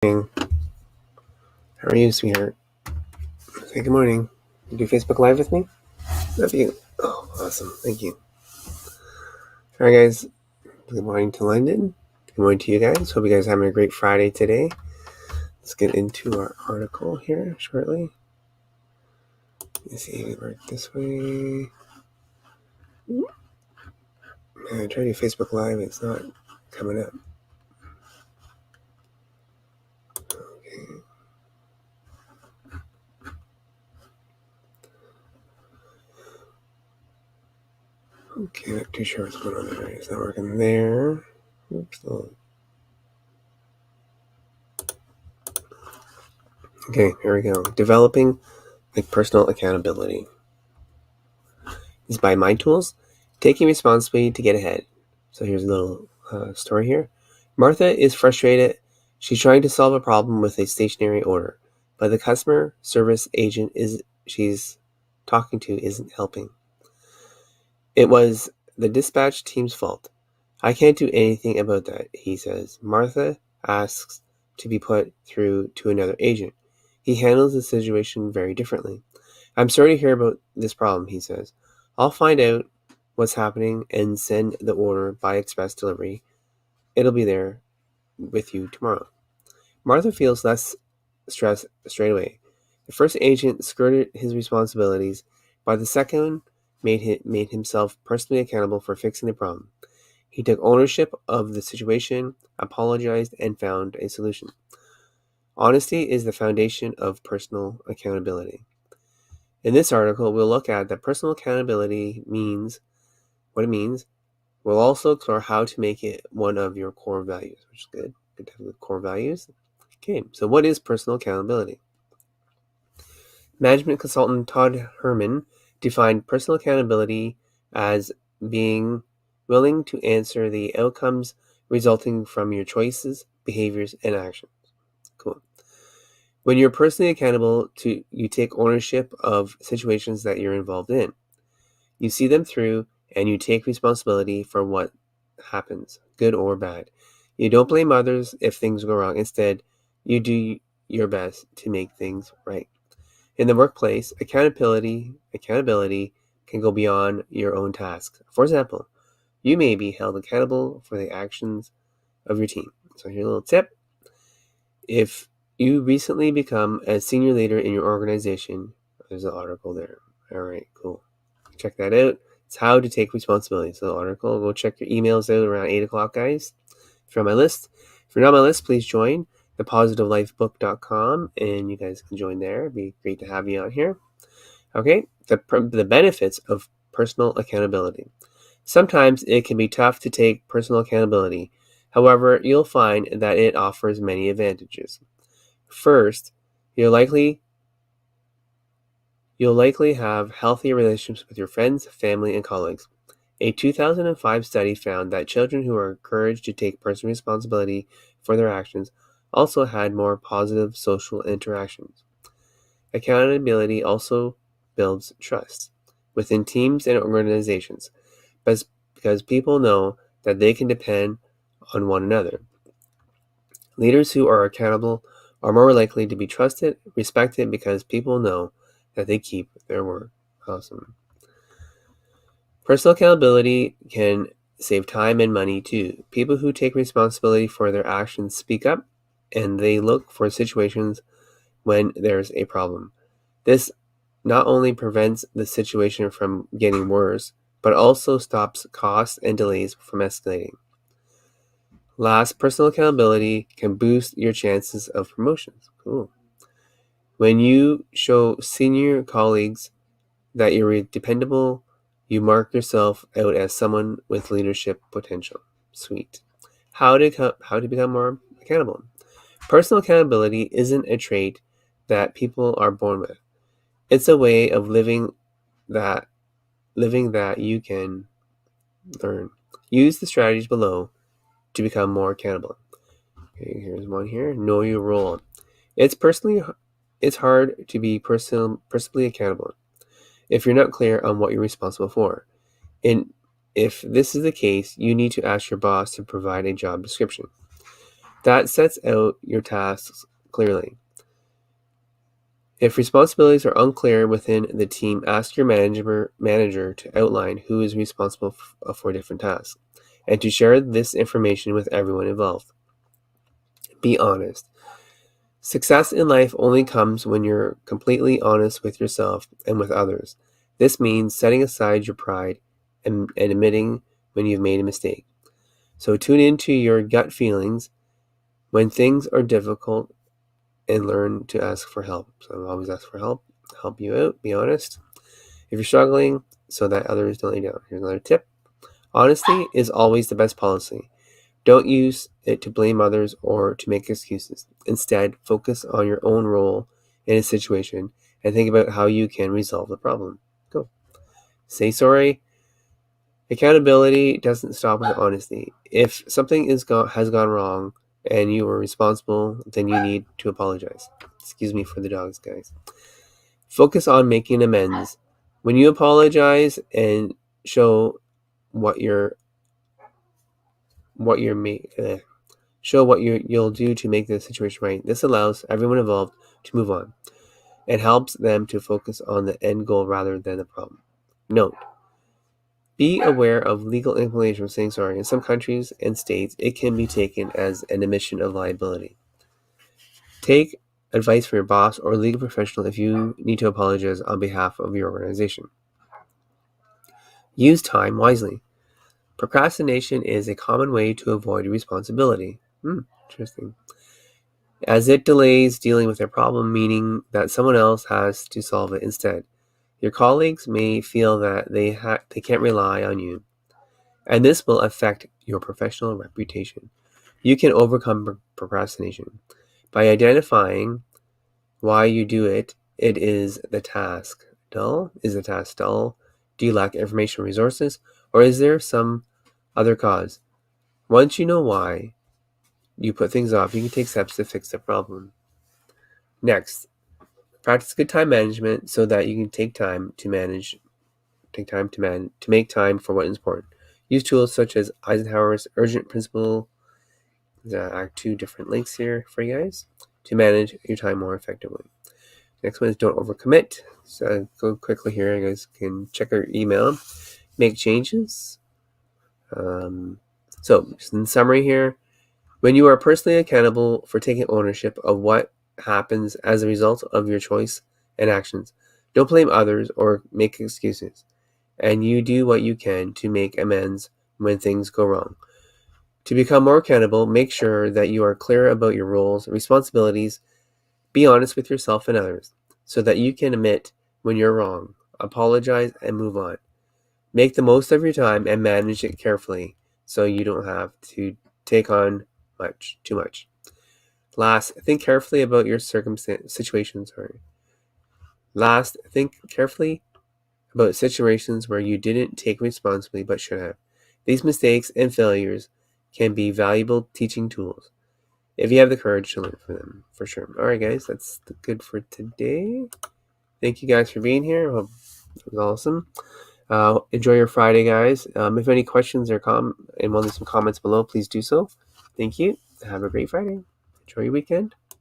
How are you, sweetheart? Say good morning. You do Facebook Live with me? Love you. Oh, awesome. Thank you. All right, guys. Good morning to London. Good morning to you guys. Hope you guys are having a great Friday today. Let's get into our article here shortly. Let's see if we work this way. I tried to do Facebook Live. It's not coming up. Okay, not too sure what's going on there. It's not working there. Oops. Okay, here we go. Developing personal accountability. This is by Mind Tools. Taking responsibility to get ahead. So here's a little story here. Martha is frustrated. She's trying to solve a problem with a stationary order, but the customer service agent she's talking to isn't helping. It was the dispatch team's fault. I can't do anything about that, he says. Martha asks to be put through to another agent. He handles the situation very differently. I'm sorry to hear about this problem, he says. I'll find out what's happening and send the order by express delivery. It'll be there with you tomorrow. Martha feels less stress straight away. The first agent skirted his responsibilities, but the second made himself personally accountable for fixing the problem. He took ownership of the situation, apologized, and found a solution. Honesty is the foundation of personal accountability. In this article, we'll look at that personal accountability means, what it means. We'll also explore how to make it one of your core values, which is good. Good to have core values. Okay, so what is personal accountability? Management consultant Todd Herman defined personal accountability as being willing to answer the outcomes resulting from your choices, behaviors, and actions. Cool. When you're personally accountable, you take ownership of situations that you're involved in. You see them through, and you take responsibility for what happens, good or bad. You don't blame others if things go wrong. Instead, you do your best to make things right. In the workplace, accountability can go beyond your own tasks. For example, you may be held accountable for the actions of your team. So here's a little tip. If you recently become a senior leader in your organization, there's an article there. All right, cool. Check that out. It's how to take responsibility. So the article, go check your emails out around 8 o'clock, guys. If you're on my list. If you're not on my list, please join thepositivelifebook.com, and you guys can join there. It'd be great to have you on here. Okay, the benefits of personal accountability. Sometimes it can be tough to take personal accountability. However, you'll find that it offers many advantages. First, you'll likely have healthy relationships with your friends, family, and colleagues. A 2005 study found that children who are encouraged to take personal responsibility for their actions also had more positive social interactions. Accountability also builds trust within teams and organizations because people know that they can depend on one another. Leaders who are accountable are more likely to be trusted, respected because people know that they keep their word. Awesome. Personal accountability can save time and money too. People who take responsibility for their actions speak up, and they look for situations when there's a problem. This not only prevents the situation from getting worse, but also stops costs and delays from escalating. Last, personal accountability can boost your chances of promotions. Cool. When you show senior colleagues that you're dependable, you mark yourself out as someone with leadership potential. Sweet. How to become more accountable? Personal accountability isn't a trait that people are born with. It's a way of living that you can learn. Use the strategies below to become more accountable. Okay, here's one here. Know your role. It's hard to be personally accountable if you're not clear on what you're responsible for. And if this is the case, you need to ask your boss to provide a job description. That sets out your tasks clearly. If responsibilities are unclear within the team, ask your manager to outline who is responsible for different tasks and to share this information with everyone involved. Be honest. Success in life only comes when you're completely honest with yourself and with others. This means setting aside your pride and admitting when you've made a mistake. So tune into your gut feelings when things are difficult and learn to ask for help. So always ask for help you out, be honest. If you're struggling, so that others don't let you down. Here's another tip. Honesty is always the best policy. Don't use it to blame others or to make excuses. Instead, focus on your own role in a situation and think about how you can resolve the problem. Go. Say sorry. Accountability doesn't stop with honesty. If something has gone wrong and you were responsible, then you need to apologize. Excuse me for the dogs, guys. Focus on making amends. When you apologize and show what you'll do to make the situation right, this allows everyone involved to move on. It helps them to focus on the end goal rather than the problem. Note: be aware of legal implications of saying sorry. In some countries and states, it can be taken as an admission of liability. Take advice from your boss or legal professional if you need to apologize on behalf of your organization. Use time wisely. Procrastination is a common way to avoid responsibility. Interesting. As it delays dealing with a problem, meaning that someone else has to solve it instead. Your colleagues may feel that they can't rely on you, and this will affect your professional reputation. You can overcome procrastination by identifying why you do it. Is the task dull? Is the task dull? Do you lack information or resources? Or is there some other cause? Once you know why you put things off, you can take steps to fix the problem. Next, practice good time management so that you can make time for what is important. Use tools such as Eisenhower's urgent principle. Are two different links here for you guys to manage your time more effectively. Next one is don't overcommit. So go quickly here. You guys can check our email, make changes. So just in summary here, when you are personally accountable for taking ownership of what happens as a result of your choice and actions, don't blame others or make excuses, and you do what you can to make amends when things go wrong. To become more accountable, make sure that you are clear about your roles and responsibilities. Be honest with yourself and others so that you can admit when you're wrong, apologize, and move on. Make the most of your time and manage it carefully so you don't have to take on too much. Last, think carefully about your situations. Last, think carefully about situations where you didn't take responsibility but should have. These mistakes and failures can be valuable teaching tools if you have the courage to learn from them, for sure. All right, guys, that's good for today. Thank you guys for being here. Hope it was awesome. Enjoy your Friday, guys. If any questions or and want to leave some comments below, please do so. Thank you. Have a great Friday. Enjoy your weekend.